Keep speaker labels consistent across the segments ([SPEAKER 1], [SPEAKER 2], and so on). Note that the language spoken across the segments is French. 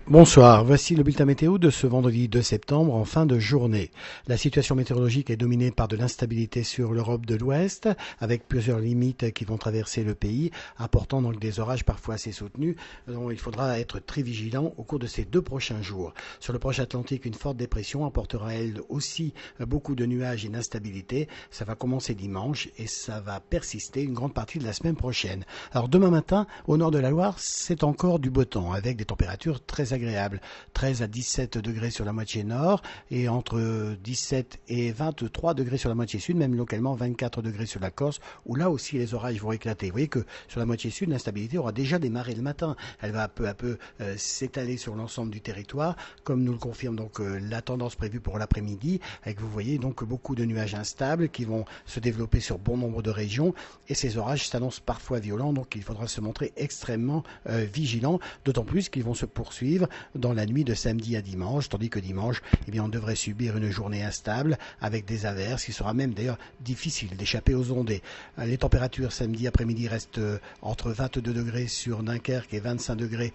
[SPEAKER 1] Bonsoir, voici le bulletin météo de ce vendredi 2 septembre en fin de journée. La situation météorologique est dominée par de l'instabilité sur l'Europe de l'Ouest, avec plusieurs limites qui vont traverser le pays, apportant donc des orages parfois assez soutenus, dont il faudra être très vigilant au cours de ces 2 prochains jours. Sur le proche Atlantique, une forte dépression apportera elle aussi beaucoup de nuages et d'instabilité. Ça va commencer dimanche et ça va persister une grande partie de la semaine prochaine. Alors demain matin, au nord de la Loire, c'est encore du beau temps, avec des températures très agréable. 13 à 17 degrés sur la moitié nord et entre 17 et 23 degrés sur la moitié sud, même localement 24 degrés sur la Corse, où là aussi les orages vont éclater. Vous voyez que sur la moitié sud, l'instabilité aura déjà démarré le matin. Elle va peu à peu s'étaler sur l'ensemble du territoire, comme nous le confirme donc la tendance prévue pour l'après-midi, avec vous voyez donc beaucoup de nuages instables qui vont se développer sur bon nombre de régions, et ces orages s'annoncent parfois violents, donc il faudra se montrer extrêmement vigilant, d'autant plus qu'ils vont se poursuivre dans la nuit de samedi à dimanche, tandis que dimanche, eh bien, on devrait subir une journée instable avec des averses. Il sera même d'ailleurs difficile d'échapper aux ondées. Les températures samedi après-midi restent entre 22 degrés sur Dunkerque et 25 degrés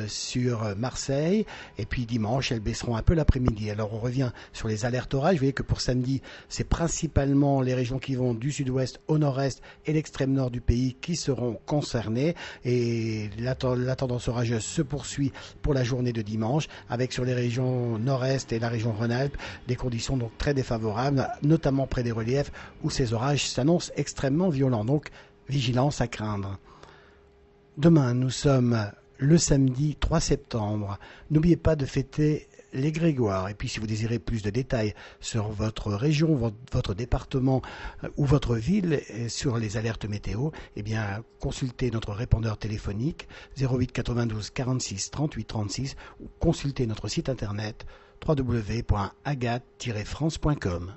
[SPEAKER 1] sur Marseille. Et puis dimanche, elles baisseront un peu l'après-midi. Alors on revient sur les alertes orages. Vous voyez que pour samedi, c'est principalement les régions qui vont du sud-ouest au nord-est et l'extrême nord du pays qui seront concernées. Et la tendance orageuse se poursuit pour la journée de dimanche, avec sur les régions nord-est et la région Rhône-Alpes des conditions donc très défavorables, notamment près des reliefs où ces orages s'annoncent extrêmement violents. Donc vigilance à craindre. Demain, nous sommes le samedi 3 septembre. N'oubliez pas de fêter les Grégoires. Et puis si vous désirez plus de détails sur votre région, votre département ou votre ville, sur les alertes météo, eh bien consultez notre répondeur téléphonique 08 92 46 38 36 ou consultez notre site internet www.agat-france.com.